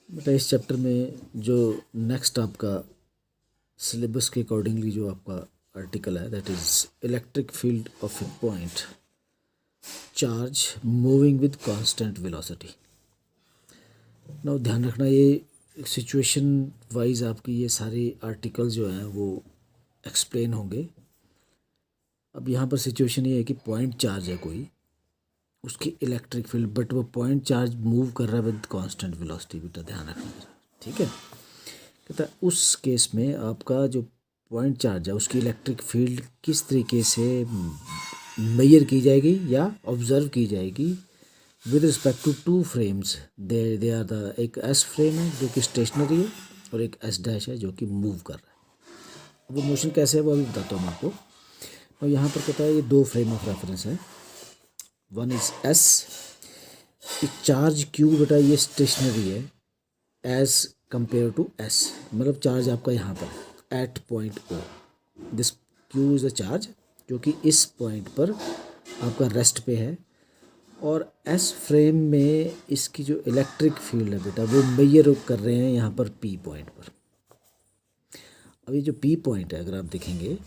बेटा इस चैप्टर में जो नेक्स्ट आपका सिलेबस के अकॉर्डिंगली जो आपका आर्टिकल है that is electric field of A point charge moving with constant velocity. ना ध्यान रखना ये सिचुएशन वाइज आपकी ये सारे आर्टिकल जो हैं वो एक्सप्लेन होंगे। अब यहाँ पर सिचुएशन ये है कि पॉइंट चार्ज है कोई, उसकी इलेक्ट्रिक फील्ड, बट वो पॉइंट चार्ज मूव कर रहा है विद कांस्टेंट वेलोसिटी। बेटा ध्यान रखना जरा, ठीक है। कहता है उस केस में आपका जो पॉइंट चार्ज है उसकी इलेक्ट्रिक फील्ड किस तरीके से मेजर की जाएगी या ऑब्जर्व की जाएगी with respect to two frames. They are the एक एस फ्रेम है जो कि स्टेशनरी है और एक एस डैश है जो कि मूव कर रहा है। वो मोशन कैसे है वो अभी बताता हूँ मैं आपको। और यहाँ पर कहता है ये दो फ्रेम ऑफ रेफरेंस है, one is S, charge Q बेटा ये स्टेशनरी है एज कंपेयर टू एस, मतलब चार्ज आपका यहाँ पर at point O, this Q is the charge जो कि इस पॉइंट पर आपका रेस्ट पे है। और एस फ्रेम में इसकी जो इलेक्ट्रिक फील्ड है बेटा वो मेजर कर रहे हैं यहाँ पर पी पॉइंट पर। अब ये जो पी पॉइंट है अगर आप देखेंगे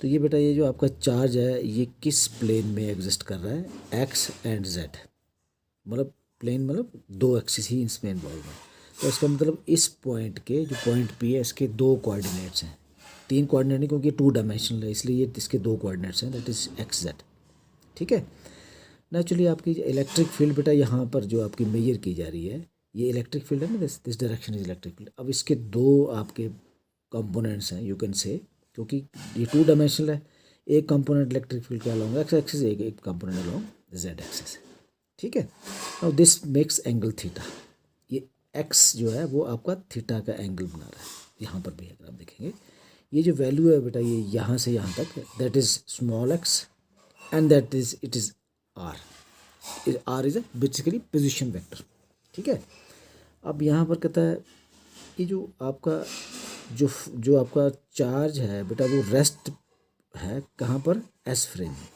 तो ये बेटा ये जो आपका चार्ज है ये किस प्लेन में एग्जिस्ट कर रहा है, एक्स एंड जेड, मतलब प्लेन मतलब दो एक्सिस ही इसमें इन्वॉल्व है। तो इसका मतलब इस पॉइंट के जो पॉइंट पी है इसके दो कोऑर्डिनेट्स हैं, तीन कोऑर्डिनेट नहीं क्योंकि टू डायमेंशनल है इसलिए ये इसके दो कोऑर्डिनेट्स हैं दैट इज़ एक्स जेड, ठीक है। नेचुरली आपकी इलेक्ट्रिक फील्ड बेटा यहाँ पर जो आपकी मेजर की जा रही है ये इलेक्ट्रिक फील्ड है ना, this direction is electric field. अब इसके दो आपके कंपोनेंट्स हैं यू कैन से, क्योंकि ये टू डायमेंशनल है, एक कंपोनेंट इलेक्ट्रिक फील्ड का अलोंग एक्स एक्सिस, एक कंपोनेंट अलोंग जेड एक्सिस, ठीक है। Now this makes angle theta, ये एक्स जो है वो आपका थीटा का एंगल बना रहा है। यहाँ पर भी अगर आप देखेंगे ये जो वैल्यू है बेटा ये यहाँ से यहाँ तक that is small x and that is it is r is a basically position vector, ठीक है। अब यहाँ पर कहता है ये जो आपका जो आपका चार्ज है बेटा वो रेस्ट है कहाँ पर, एस फ्रेम में।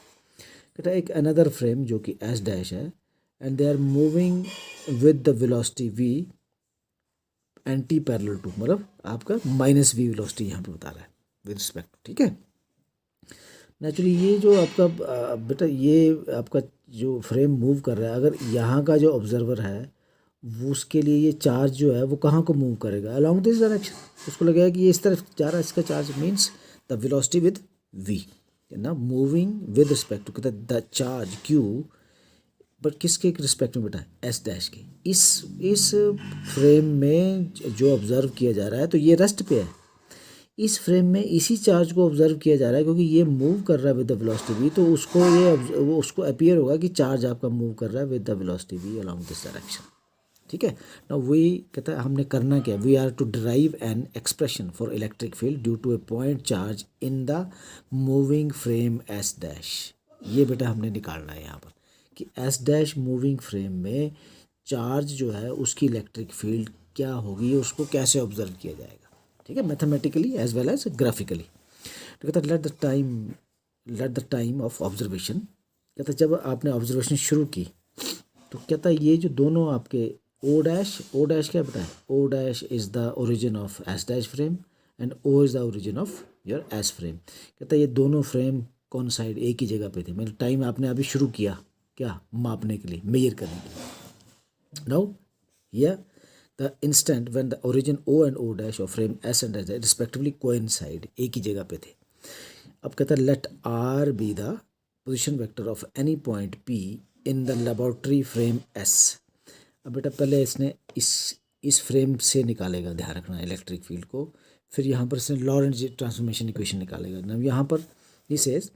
कहता है एक अनदर फ्रेम जो कि एस डैश है and they are moving with the velocity v anti parallel to, मतलब आपका माइनस वी वेलोसिटी यहाँ पर बता रहा है विद रिस्पेक्ट, ठीक है। नेचुरली ये जो आपका बेटा ये आपका जो फ्रेम मूव कर रहा है अगर यहाँ का जो ऑब्जर्वर है वो उसके लिए ये चार्ज जो है वो कहाँ को मूव करेगा, अलोंग दिस डायरेक्शन। उसको लगेगा कि ये इस तरफ जा रहा है, इसका charge means the velocity with V ना moving with respect to the charge Q, but किसके रिस्पेक्ट में बेटा, एस डैश के। इस फ्रेम में जो ऑब्जर्व किया जा रहा है तो ये रेस्ट पे है, इस फ्रेम में इसी चार्ज को ऑब्जर्व किया जा रहा है क्योंकि ये मूव कर रहा है विद द वेलोसिटी वी, तो उसको ये वो उसको अपीयर होगा कि चार्ज आपका मूव कर रहा है with the velocity v along this direction, ठीक है। नाउ वही कहता है हमने करना क्या, we are to derive an expression for electric field due to a point charge in the moving frame S dash. ये बेटा हमने निकालना है यहाँ पर कि एस डैश मूविंग फ्रेम में चार्ज जो है उसकी इलेक्ट्रिक फील्ड क्या होगी, उसको कैसे ऑब्जर्व किया जाएगा, ठीक है, mathematically as well as graphically. तो कहता है let the time of observation, कहता है जब आपने ऑब्जर्वेशन शुरू की तो कहता है ये जो दोनों आपके ओ डैश क्या बताए, O dash is the origin of S dash frame and O is the origin of your S frame. कहता है ये दोनों फ्रेम कौन साइड एक ही जगह पे थे, मतलब टाइम आपने अभी शुरू किया क्या मापने के लिए, मेजर करने के लिए। नाउ या the instant when the origin O and O dash of frame S and S respectively coincide, एक ही जगह पे थे। अब कहता है let r be the position vector of any point P in the laboratory frame S. अब बेटा पहले इसने इस फ्रेम से निकालेगा, ध्यान रखना इलेक्ट्रिक फील्ड को, फिर यहाँ पर इसने लॉरेंट ट्रांसफॉर्मेशन इक्वेशन निकालेगा। ना यहाँ पर ही says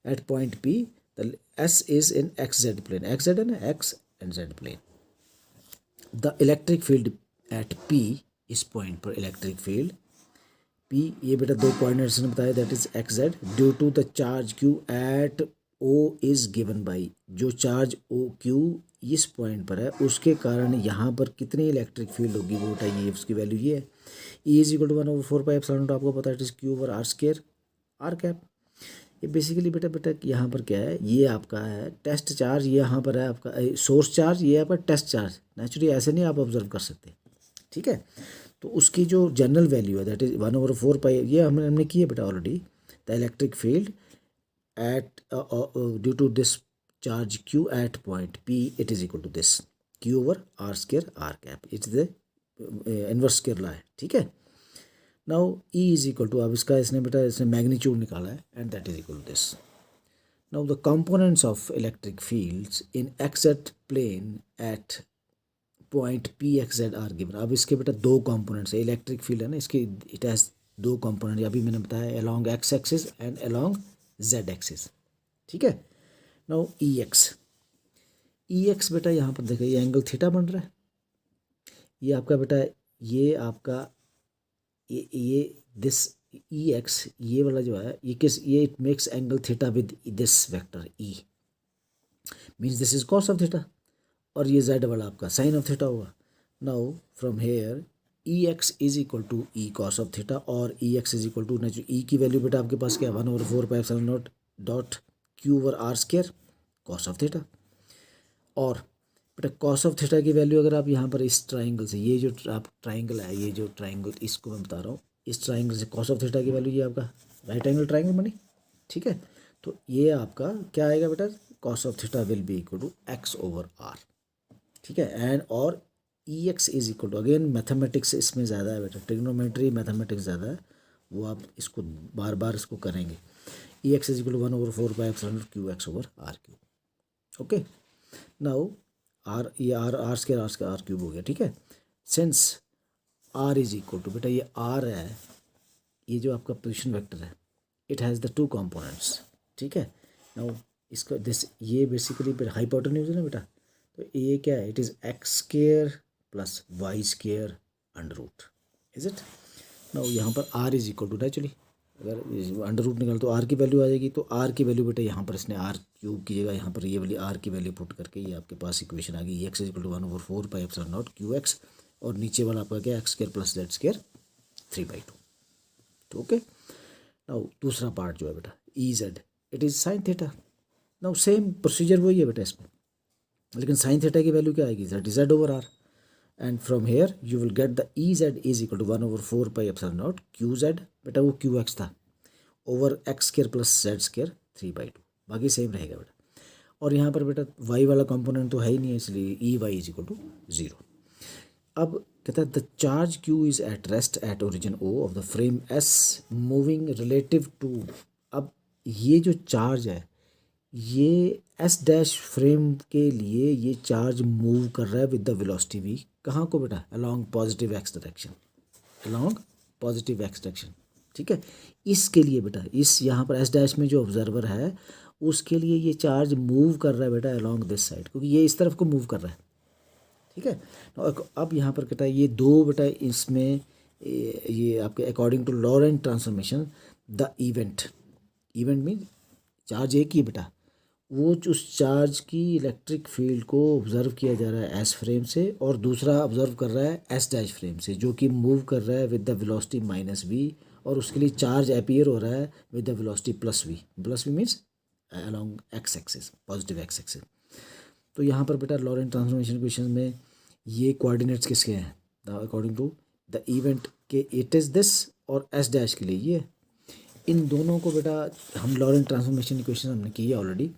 at point P the S is in x z plane, x z है ना, x and z plane. The electric field at P, इस पॉइंट पर इलेक्ट्रिक फील्ड पी, ये बेटा दो कोऑर्डिनेट्स ने बताया that is x z, due to the charge Q at O is given by, जो चार्ज ओ क्यू इस point पर है उसके कारण यहाँ पर कितनी इलेक्ट्रिक फील्ड होगी वो बताइए, उसकी वैल्यू ये है ई इज इक्वल टू 1/4 आपको पता है it is Q over are square r cap. ये बेसिकली बेटा यहाँ पर क्या है, ये आपका है टेस्ट चार्ज, ये यहाँ पर है आपका सोर्स चार्ज, ये आपका टेस्ट चार्ज। नेचुरली ऐसे नहीं आप ऑब्जर्व कर सकते, ठीक है। तो उसकी जो जनरल वैल्यू है दैट इज 1/4 पाई, ये हमने की है बेटा already. The electric field at due to this charge q at point p, it is equal to this q over r square r cap. It's the inverse square law है, ठीक है। now E is equal to, अब इसका इसने बेटा इसने magnitude निकाला है and that is equal to this. now the components of electric fields in xz plane at point p x z are given. अब इसके बेटा दो कंपोनेंट्स है, इलेक्ट्रिक फील्ड है ना इसके, इट हैज दो कंपोनेंट, अभी मैंने बताया along x axis and along z axis, ठीक है। नाउ ई एक्स बेटा यहाँ पर देखो ये एंगल थीटा बन रहा है, ये आपका बेटा ये आपका ये दिस ई एक्स ये वाला जो है ये किस, ये it makes angle theta with this vector E, means this is cos of theta, और ये जेड वाला आपका साइन ऑफ थीटा होगा। Now from here E X is equal to E cos of theta, और E X is equal to E की value बेटा आपके पास क्या है 1/4πε0 dot Q over are square cos of theta, और बेटा कॉस ऑफ थीटा की वैल्यू अगर आप यहाँ पर इस ट्राइंगल से, ये जो आप ट्राइंगल है, ये जो ट्राइंगल इसको मैं बता रहा हूँ, इस ट्राइंगल से कॉस ऑफ थीटा की वैल्यू ये आपका राइट एंगल ट्राइंगल बनी, ठीक है। तो ये आपका क्या आएगा बेटा, cos of theta will be equal to X over R, ठीक है। एंड और E X is equal to, again mathematics इसमें ज़्यादा है बेटा, ट्रिग्नोमेट्री मैथमेटिक्स ज़्यादा है, वो आप इसको बार बार इसको करेंगे। E X is equal to 1/4πε Q X over R cube, okay. Now R, ये आर स्क्वायर आर क्यूब हो गया, ठीक है। Since R is equal to, बेटा ये आर है, ये जो आपका पोजिशन वेक्टर है, it has the two components, ठीक है। नाउ इसका दिस ये बेसिकली हाइपोटेन्यूज है ना बेटा, तो ये क्या है, it is x square plus y square under root, is it. Now यहाँ पर r is equal to, actually अगर अंडर रूट निकाल तो आर की वैल्यू आ जाएगी, तो आर की वैल्यू बेटा यहाँ पर इसने आर क्यूब की जगह यहाँ पर ये वाली आर की वैल्यू पुट करके ये आपके पास इक्वेशन आ गई, X is equal to 1/4πε0 Q X, और नीचे वाला आपका क्या X square plus Z square 3/2, तो ओके। नाउ दूसरा पार्ट जो है बेटा E Z, it is sine theta. Now same procedure वही है बेटा इसमें, लेकिन साइन थीटा की वैल्यू क्या आएगी, Z over R, and from here you will get the E Z is equal to 1/4πε0 Q Z, बेटा वो क्यू एक्स था, over X square plus Z square 3/2, बाकी सेम रहेगा बेटा। और यहाँ पर बेटा वाई वाला कंपोनेंट तो है ही नहीं है, इसलिए E y is equal to 0। अब कहता है the charge Q is at rest at origin O of the frame S moving relative to, अब ये जो चार्ज है ये एस डैश फ्रेम के लिए ये चार्ज मूव कर रहा है विद द वेलोसिटी वी, कहाँ को बेटा, along positive x direction, along positive x direction, ठीक है। इसके लिए बेटा इस यहाँ पर एस डैश में जो ऑब्जर्वर है उसके लिए ये चार्ज मूव कर रहा है बेटा अलोंग दिस साइड, क्योंकि ये इस तरफ को मूव कर रहा है, ठीक है। अब यहाँ पर कहता है ये दो बेटा इसमें ये आपके according to Lorentz transformation the event mean charge एक ही बेटा, वो उस चार्ज की इलेक्ट्रिक फील्ड को ऑब्जर्व किया जा रहा है एस फ्रेम से, और दूसरा ऑब्जर्व कर रहा है एस डैश फ्रेम से, जो कि मूव कर रहा है with the velocity minus v, और उसके लिए चार्ज अपीयर हो रहा है with the velocity plus v means along x axis, positive x axis. तो यहाँ पर बेटा लॉरेंट ट्रांसफॉर्मेशन इक्वेशन में ये कोऑर्डिनेट्स किसके हैं, अकॉर्डिंग टू द इवेंट के इट इज़ दिस, और एस डैश के लिए ये, इन दोनों को बेटा हम लॉरेंट ट्रांसफॉर्मेशन इक्वेशन हमने की है already,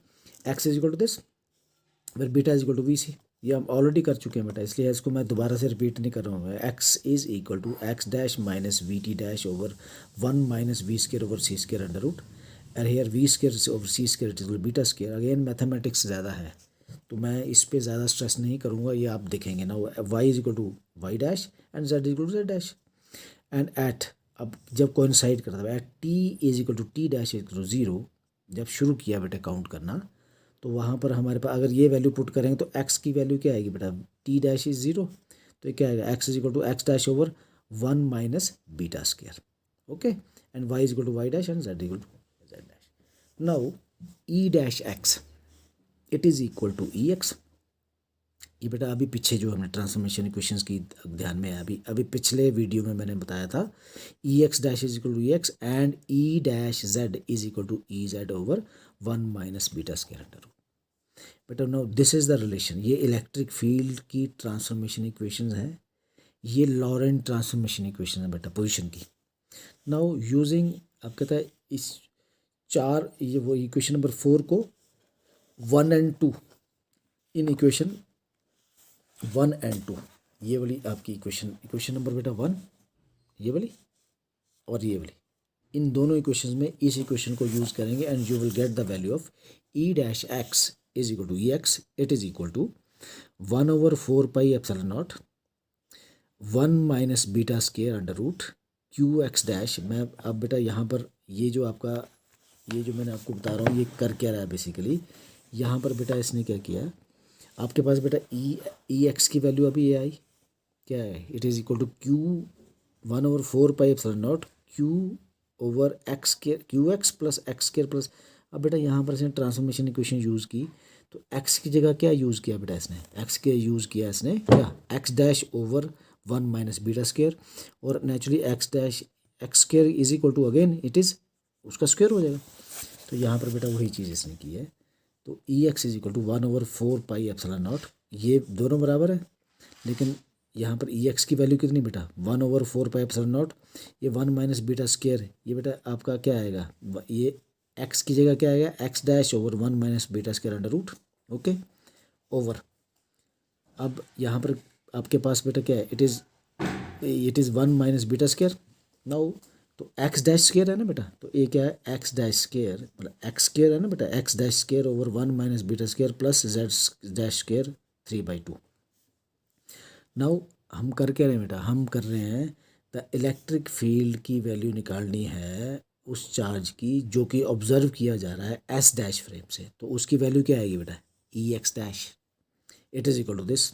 X is equal to this फिर beta is equal to V C, ये हम ऑलरेडी कर चुके हैं बेटा, इसलिए इसको मैं दोबारा से रिपीट नहीं कर रहा हूँ। X is equal to x dash minus V T dash over 1 minus V square over C square under root, और here V square over C square it is beta square. Again mathematics ज़्यादा है तो मैं इस पर ज़्यादा stress नहीं करूँगा, ये आप देखेंगे ना। Y is equal to y dash and z is equal to z dash, and at, अब जब कोइंसाइड करता है at t is equal to t dash is equal to 0, जब शुरू किया बेटा काउंट करना, तो वहाँ पर हमारे पास अगर ये वैल्यू पुट करेंगे तो एक्स की वैल्यू क्या आएगी बेटा, टी डैश इज 0, तो ये क्या आएगा, x is equal to x dash over 1 minus beta square, okay, and y is equal to y dash and z equal to z dash. Now E dash x it is equal to E x, ये बेटा अभी पीछे जो हमने transformation equations की ध्यान में है, अभी पिछले वीडियो में मैंने बताया था E X dash is equal to E X and E dash Z is equal to E Z over 1 minus beta square under root. बेटा now this is the relation, ये इलेक्ट्रिक फील्ड की transformation equations हैं, ये Laurent transformation equation है बेटा position की। Now using अब कहता है इस चार ये वो इक्वेशन नंबर 4 को 1 and 2 इन इक्वेशन 1 and 2 ये वाली आपकी इक्वेशन नंबर बेटा 1 ये वाली और ये वाली, इन दोनों इक्वेशंस में इस इक्वेशन को यूज़ करेंगे and you will get the value of E dash x is equal to E x it is equal to 1/4 pi epsilon naught 1 minus beta square under root Q x dash. मैं अब बेटा यहाँ पर ये जो आपका ये जो मैंने आपको बता रहा हूँ ये कर क्या रहा है बेसिकली, यहाँ पर बेटा इसने क्या किया, आपके पास बेटा ई एक्स की वैल्यू अभी ये आई क्या है, it is equal to q 1/4 pi epsilon naught q over x square q x plus x square plus. अब बेटा यहाँ पर इसने ट्रांसफॉर्मेशन इक्वेशन यूज़ की तो एक्स की जगह क्या यूज़ किया बेटा इसने, एक्स के यूज़ किया इसने क्या, X dash over 1 minus beta square, और naturally X dash x square is equal to again it is उसका स्क्वायर हो जाएगा। तो यहाँ पर बेटा वही चीज़ इसने की है। तो E X is equal to 1/4 pi epsilon not, ये दोनों बराबर है, लेकिन यहाँ पर ई एक्स की वैल्यू कितनी बेटा 1/4 पाई एप्सिलॉन नॉट, ये 1 माइनस बीटा स्केयर, ये बेटा आपका क्या आएगा, ये एक्स की जगह क्या आएगा x dash over 1 minus beta square under root okay over. अब यहाँ पर आपके पास बेटा क्या है, it is 1 minus beta square now, तो एक्स डैश स्केयर है ना बेटा, तो ये क्या है एक्स डैश स्केयर मतलब एक्स स्केयर है ना बेटा, x dash square over 1 minus beta square plus Z dash square 3/2। Now हम कर क्या रहे हैं बेटा, हम कर रहे हैं द इलेक्ट्रिक फील्ड की वैल्यू निकालनी है उस चार्ज की जो कि ऑब्जर्व किया जा रहा है एस डैश फ्रेम से, तो उसकी वैल्यू क्या आएगी बेटा E X dash it is equal to this.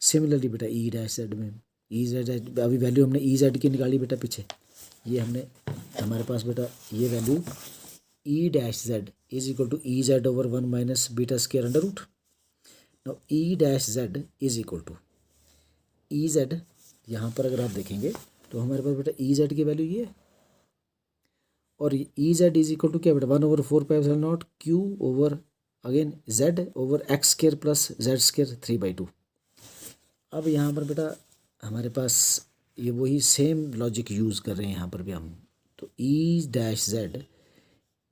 Similarly बेटा ई डैश जेड में ई जेड अभी वैल्यू हमने ई जेड की निकाली बेटा पीछे, ये हमने हमारे पास बेटा ये value E dash Z is equal to E Z over 1 minus beta square under root. Now E dash Z is equal to E z, यहाँ पर अगर आप देखेंगे तो हमारे पास बेटा ई जेड की वैल्यू ये है, और E Z is equal to क्या बेटा 1/4 pi epsilon naught q over again z over x square plus z square 3/2। अब यहाँ पर बेटा हमारे पास ये वही सेम लॉजिक यूज़ कर रहे हैं यहाँ पर भी हम, तो E dash z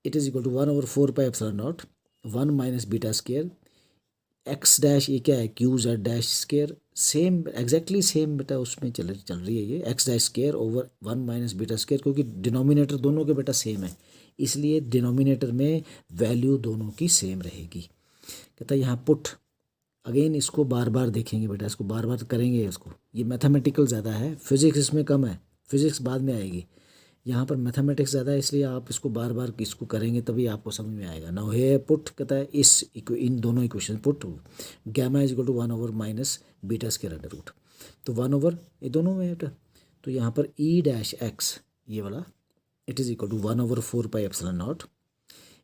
it is equal to 1/4 pi epsilon naught 1 minus beta square x dash ये क्या है q z dash square, same exactly same बेटा उसमें चल रही है ये x dash square over 1 minus beta square, क्योंकि डिनोमिनेटर दोनों के बेटा सेम है इसलिए डिनोमिनेटर में वैल्यू दोनों की सेम रहेगी। कहता है यहाँ पुट अगेन, इसको बार बार देखेंगे बेटा, इसको बार बार करेंगे, इसको ये मैथमेटिकल ज़्यादा है, फिजिक्स इसमें कम है, फिजिक्स बाद में आएगी, यहाँ पर मैथमेटिक्स ज़्यादा है इसलिए आप इसको बार बार इसको करेंगे तभी आपको समझ में आएगा। नाउ हे पुट कहता है इन दोनों equation put gamma is equal to 1 over minus beta square under root, तो 1 ओवर ये दोनों में बेटा, तो यहाँ पर ई डैश एक्स ये वाला it is equal to 1/4 pi epsilon not,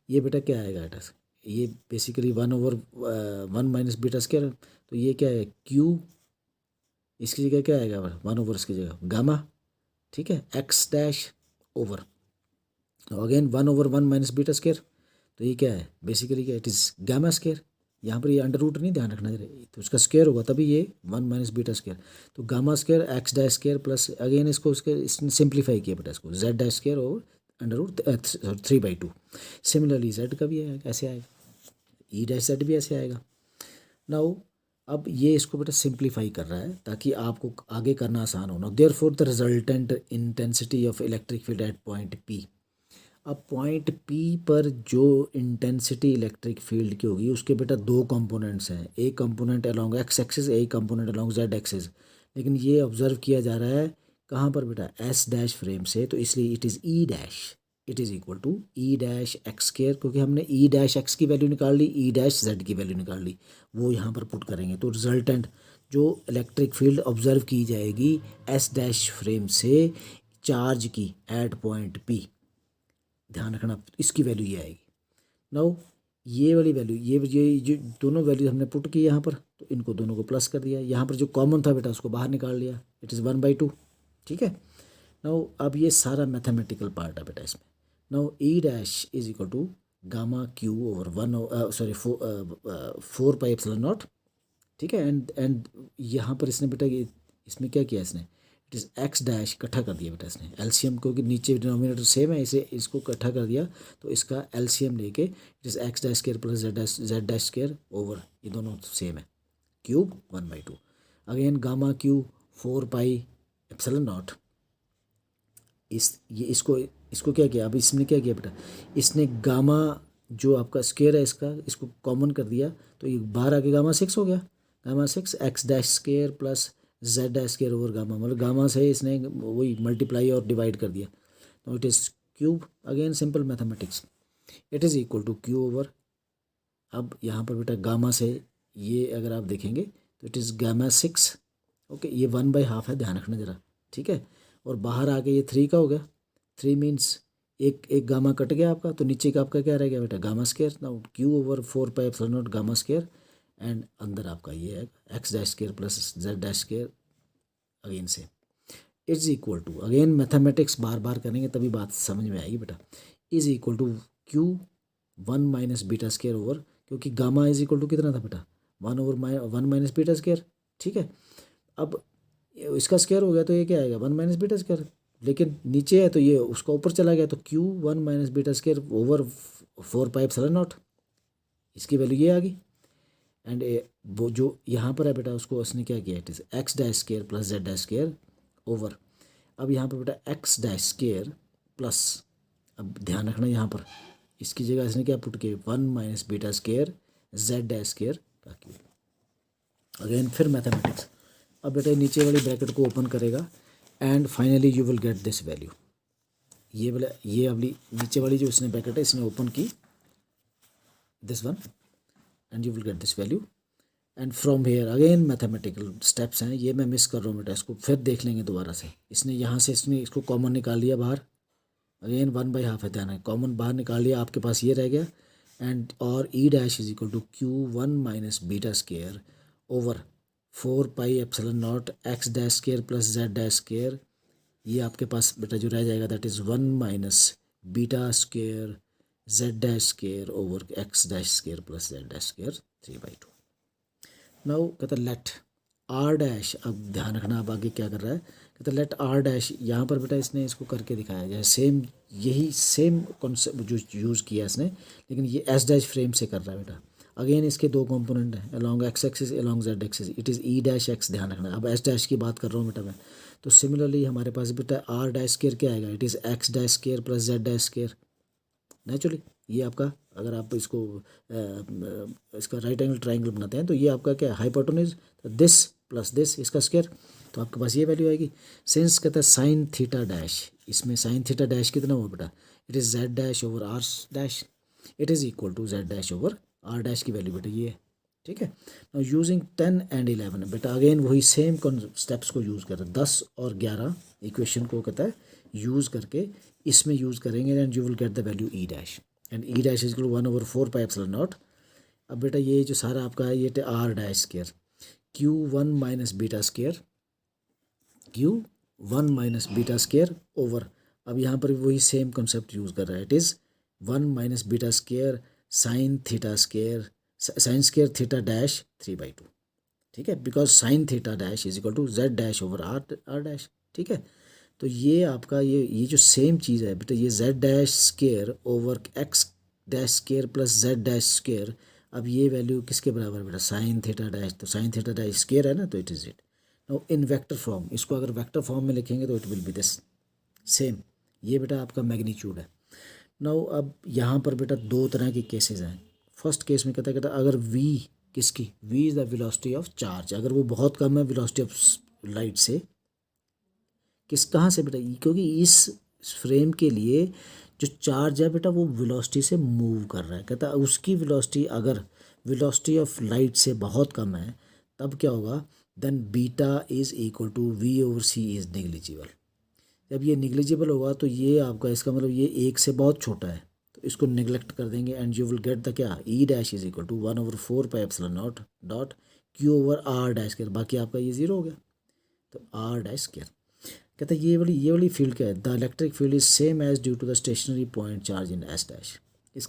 ये बेटा क्या आएगा बेटा, ये basically 1 over 1 minus beta square, तो ये क्या है क्यू, इसकी जगह क्या आएगा 1 ओवर इसकी जगह गामा, ठीक है x dash over again 1 over 1 minus beta square, तो ये क्या है बेसिकली क्या इट इज़ गामा स्केयर, यहाँ पर ये अंडर रूट नहीं ध्यान रखना जरा, तो उसका स्केयर होगा तभी ये 1 माइनस बीटा स्केयर, तो gamma square x dash square plus again इसको इसने सिंप्लीफाई किया बेटा इसको z dash square over under root 3/2। Similarly z का भी आएगा ऐसे आएगा, ई डैश जेड भी ऐसे आएगा। नाउ अब ये इसको बेटा सिंप्लीफाई कर रहा है ताकि आपको आगे करना आसान हो। Therefore the resultant intensity of electric field eight point P, अब पॉइंट पी पर जो इंटेंसिटी इलेक्ट्रिक फील्ड की होगी उसके बेटा दो कंपोनेंट्स हैं, एक कंपोनेंट अलोंग एक्स एक्सिस एक कंपोनेंट अलोंग जेड एक्सिस, लेकिन ये ऑब्जर्व किया जा रहा है कहाँ पर बेटा एस डैश फ्रेम से, तो इसलिए it is E dash it is equal to E dash x square, क्योंकि हमने ई डैश एक्स की वैल्यू निकाल ली ई डैश जेड की वैल्यू निकाल ली, वो यहाँ पर पुट करेंगे तो रिजल्टेंट जो इलेक्ट्रिक फील्ड ऑब्जर्व की जाएगी एस डैश फ्रेम से चार्ज की एट पॉइंट पी, ध्यान रखना इसकी वैल्यू ये आएगी। नाउ ये वाली वैल्यू ये जो दोनों वैल्यू हमने पुट की यहाँ पर, तो इनको दोनों को प्लस कर दिया, यहाँ पर जो कॉमन था बेटा उसको बाहर निकाल लिया, इट इज़ 1/2, ठीक है। नाउ अब ये सारा मैथमेटिकल पार्ट है बेटा इसमें। Now E dash is equal to gamma Q over 4 pi epsilon naught, ठीक है, एंड यहाँ पर इसने बेटा इसमें क्या किया इसने, इट इज़ एक्स डैश इकट्ठा कर दिया बेटा इसने एलसीएम, क्योंकि नीचे डिनोमिनेटर सेम है, इसे इसको इकट्ठा कर दिया तो इसका एलसीएम लेके it is x dash square plus Z dash square over, ये दोनों सेम है, cube 1/2। Again gamma Q 4 pi epsilon not, इसको क्या किया, अब इसने क्या किया बेटा, इसने गामा जो आपका स्क्वायर है इसको कॉमन कर दिया, तो ये बाहर आके गामा 6 हो गया, gamma 6 x dash square plus Z dash square over gamma, मतलब गामा से इसने वही मल्टीप्लाई और डिवाइड कर दिया, तो it is cube, again simple mathematics, it is equal to q over, अब यहाँ पर बेटा गामा से ये अगर आप देखेंगे तो इट इज़ गामा 6, ओके, ये 1/2 है, ध्यान रखना ज़रा, ठीक है, और बाहर आके ये 3 का हो गया, 3 मीन्स एक गामा कट गया आपका, तो नीचे का आपका क्या रह गया बेटा, gamma square, now Q over 4 pi epsilon nought gamma square, and अंदर आपका ये है x dash square plus Z dash square, again से is equal to, again mathematics बार बार करेंगे तभी बात समझ में आएगी बेटा, is equal to Q 1 minus beta square over, क्योंकि गामा इज इक्वल टू कितना था बेटा 1 माइनस बीटा स्क्वायर, ठीक है, अब इसका स्क्वायर हो गया तो ये क्या आएगा 1 माइनस बीटा स्क्वायर, लेकिन नीचे है तो ये उसका ऊपर चला गया, तो Q 1 minus beta square over 4 pi epsilon not, इसकी वैल्यू ये आ गई, एंड वो जो यहाँ पर है बेटा उसको उसने क्या किया, it is x dash square plus Z dash square over, अब यहाँ पर बेटा एक्स डैश स्क्वायर प्लस, अब ध्यान रखना यहाँ पर इसकी जगह इसने क्या पुट किया 1 minus beta square z dash square का क्यूब, अगेन फिर मैथमेटिक्स, अब बेटा नीचे वाली ब्रैकेट को ओपन करेगा and finally you will get this value, ये वाली नीचे वाली जो इसने ब्रैकेट है इसने ओपन की this one and you will get this value, and from here again mathematical steps हैं, ये मैं मिस कर रहा हूँ बेटा, इसको फिर देख लेंगे दोबारा से, इसने यहाँ से इसने इसको कॉमन निकाल लिया बाहर, अगेन 1/2 है, ध्यान है कॉमन बाहर निकाल लिया, आपके पास ये रह गया, एंड और E dash is equal to Q 1 minus beta square over 4 pi epsilon naught x dash square plus Z dash square, ये आपके पास बेटा जो रह जाएगा that is 1 minus beta square z dash square over x dash square plus Z dash square 3/2। Now कहता let r dash, अब ध्यान रखना अब आगे क्या कर रहा है, कहता लेट आर डैश, यहाँ पर बेटा इसने इसको करके दिखाया जैसे सेम, यही सेम कॉन्सेप्ट जो यूज़ किया इसने, लेकिन ये एस डैश फ्रेम से कर रहा है बेटा, अगेन इसके दो कंपोनेंट हैं along x axis along Z axis, it is E dash x, ध्यान रखना, अब एस डैश की बात कर रहा हूँ बेटा मैं, तो सिमिलरली हमारे पास बेटा आर डैश स्क्वायर क्या आएगा, it is x dash square plus Z dash square, naturally ये आपका अगर आप इसको इसका राइट एंगल ट्राइंगल बनाते हैं तो ये आपका क्या है हाइपोटेन्यूज, तो दिस प्लस दिस इसका स्क्वायर, तो आपके पास ये वैल्यू आएगी, सिंस कहता है साइन थीटा डैश, इसमें साइन थीटा डैश कितना हुआ बेटा, it is z dash over are dash, it is equal to z dash over are dash की वैल्यू बेटा ये है, ठीक है। नाउ यूजिंग 10 एंड 11 बेटा अगेन वही सेम स्टेप्स को यूज़ कर रहे हैं, 10 और 11 इक्वेशन को कहता है यूज़ करके इसमें यूज़ करेंगे, and you will get the value E dash, and E dash is equal 1 over 4 pi epsilon naught, अब बेटा ये जो सारा आपका है ये r dash square q 1 minus beta square, q 1 minus beta square over, अब यहाँ पर वही सेम कॉन्सेप्ट यूज़ कर रहा है, it is 1 minus beta square sine theta square sine square theta dash 3/2, ठीक है, because sine theta dash is equal to z dash over are dash, ठीक है, तो ये आपका ये जो सेम चीज़ है बेटा ये Z dash square over x dash square plus Z dash square, अब ये वैल्यू किसके बराबर बेटा साइन थीटा डैश, तो साइन थीटा डैश स्क्वायर है ना, तो it is it, now in vector form, इसको अगर वेक्टर फॉर्म में लिखेंगे तो it will B this same, ये बेटा आपका मैग्नीट्यूड है। नाउ अब यहाँ पर बेटा दो तरह के केसेस हैं, फर्स्ट केस में कहता अगर v किसकी, v is the velocity of charge, अगर वो बहुत कम है वेलोसिटी ऑफ लाइट से, कहाँ से बेटा, क्योंकि इस फ्रेम के लिए जो चार्ज है बेटा वो वेलोसिटी से मूव कर रहा है, कहता उसकी वेलोसिटी अगर वेलोसिटी ऑफ लाइट से बहुत कम है तब क्या होगा, then beta is equal to we over C is negligible, जब ये निगलिजिबल होगा तो ये आपका इसका मतलब ये एक से बहुत छोटा है, तो इसको नेग्लेक्ट कर देंगे, and you will get the क्या E dash is equal to 1 over 4 pi epsilon nought dot Q over are dash square, बाकी आपका ये ज़ीरो हो गया, तो आर डैश स्क्वायर, कहता है ये वाली फील्ड क्या है, the electric field is same as due to the stationary point charge in s dash, इस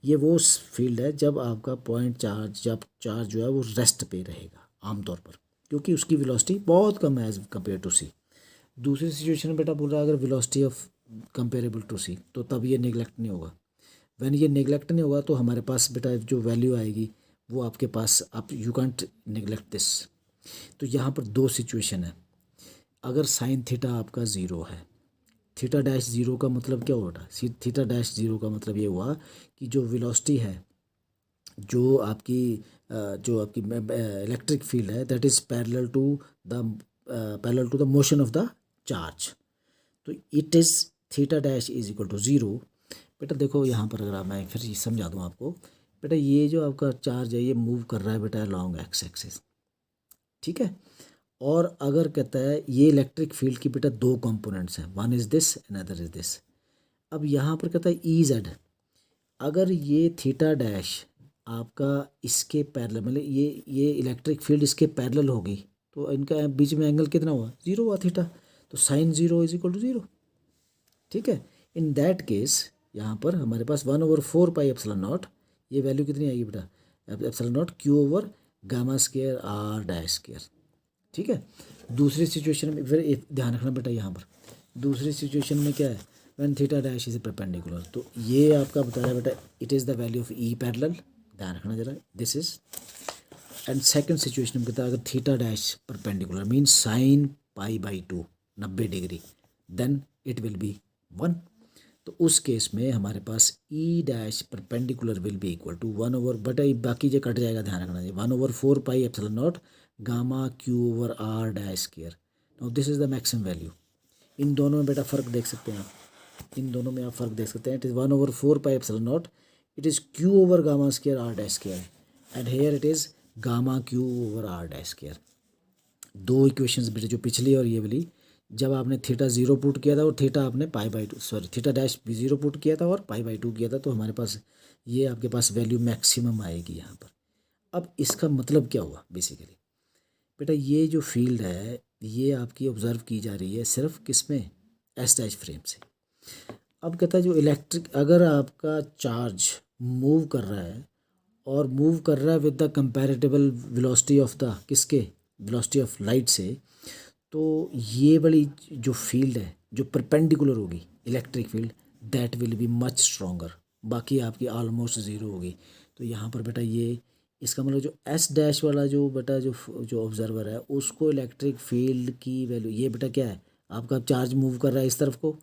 ये वो फील्ड है जब आपका पॉइंट चार्ज, जब चार्ज जो है वो रेस्ट पे रहेगा आमतौर पर, क्योंकि उसकी वेलोसिटी बहुत कम है एज कम्पेयर टू सी। दूसरी सिचुएशन में बेटा बोल रहा है अगर वेलोसिटी ऑफ कंपेरेबल टू सी, तो तब ये नेगलेक्ट नहीं होगा। व्हेन ये नेगलेक्ट नहीं होगा तो हमारे पास बेटा जो वैल्यू आएगी वो आपके पास, आप यू कांट नेगलेक्ट दिस। तो यहाँ पर दो सिचुएशन है। अगर साइन थीटा आपका ज़ीरो है, थीटा डैश ज़ीरो का मतलब क्या हुआ बेटा, थीटा डैश ज़ीरो का मतलब ये हुआ कि जो वेलोसिटी है, जो आपकी इलेक्ट्रिक फील्ड है, that is parallel to the motion of the charge. तो it is theta dash is equal to zero. बेटा देखो यहाँ पर अगर मैं फिर समझा दूँ आपको, बेटा ये जो आपका चार्ज है ये मूव कर रहा है बेटा लॉन्ग एक्स एक्सिस, ठीक है। और अगर कहता है ये इलेक्ट्रिक फील्ड की बेटा दो कंपोनेंट्स हैं, one is this and other is this. अब यहाँ पर कहता है ई जेड, अगर ये थीटा डैश आपका इसके पैरेलल, मतलब ये इलेक्ट्रिक फील्ड इसके पैरेलल होगी, तो इनका बीच में एंगल कितना हुआ, ज़ीरो हुआ थीटा, तो sine zero is equal to zero, ठीक है। इन दैट केस यहाँ पर हमारे पास 1/4 पाई एप्सिलॉन नॉट, ये वैल्यू कितनी आएगी बेटा, epsilon naught q over gamma square r dash square, ठीक है। दूसरी सिचुएशन में फिर ध्यान रखना बेटा, यहाँ पर दूसरी सिचुएशन में क्या है, when theta dash is perpendicular, तो ये आपका बता रहा है बेटा it is the value of E parallel, ध्यान रखना जरा, this is. And second situation में कहता है अगर theta dash perpendicular means sine pi by 2 90 degree, then it will be 1। तो उस केस में हमारे पास E dash perpendicular will be equal to 1/, but बाकी जो कट जाएगा ध्यान रखना, 1/4 pi epsilon nought gamma Q over are dash square. Now this is the maximum value. इन दोनों में बेटा फ़र्क देख सकते हैं आप, इन दोनों में आप फ़र्क देख सकते हैं। It is 1/4 pi epsilon naught, it is q over gamma square r dash square, and here it is gamma Q over are dash square. दो इक्वेशंस बेटे जो पिछली और ये वाली, जब आपने थीटा ज़ीरो पुट किया था और थीटा आपने पाई बाई 2, सॉरी थीटा डैश भी ज़ीरो पुट किया था और पाई बाई 2 किया था, तो हमारे पास ये आपके पास वैल्यू मैक्सिमम आएगी यहाँ पर। अब इसका मतलब क्या हुआ बेसिकली बेटा, ये जो फील्ड है ये आपकी ऑब्जर्व की जा रही है सिर्फ किस में, एस डैश फ्रेम से। अब कहता है जो इलेक्ट्रिक, अगर आपका चार्ज मूव कर रहा है और मूव कर रहा है with the comparable velocity of the किसके, वेलोसिटी ऑफ लाइट से, तो ये वाली जो फील्ड है जो परपेंडिकुलर होगी electric field, that will be much stronger, बाकी आपकी ऑलमोस्ट ज़ीरो होगी। तो यहाँ पर बेटा ये इसका मतलब जो एस डैश वाला जो बेटा जो ऑब्जर्वर है उसको इलेक्ट्रिक फील्ड की वैल्यू, ये बेटा क्या है आपका चार्ज मूव कर रहा है इस तरफ को,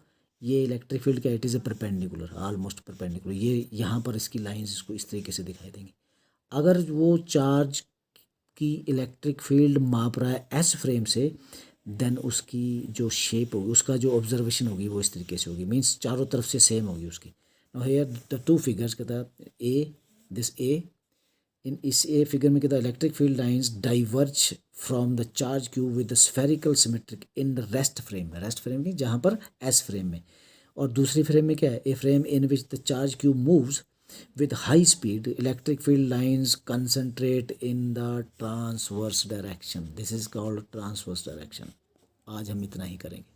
ये इलेक्ट्रिक फील्ड क्या, it is a perpendicular, almost perpendicular. ये यहाँ पर इसकी लाइंस इसको इस तरीके से दिखाई देंगी। अगर वो चार्ज की इलेक्ट्रिक फील्ड माप रहा है एस फ्रेम से, देन उसकी जो शेप होगी, उसका जो ऑब्जर्वेशन होगी वो इस तरीके से होगी, मीन्स चारों तरफ से सेम होगी उसकी। Now here the two figures कहता है ए, दिस ए, इन इस ए फिगर में कहता है electric field lines diverge from the charge cube with the spherical symmetric in the rest frame, rest frame की जहाँ पर एस फ्रेम में, और दूसरी फ्रेम में क्या है, a frame in which the charge Q moves with high speed, electric field lines concentrate in the transverse direction. This is called transverse direction. आज हम इतना ही करेंगे।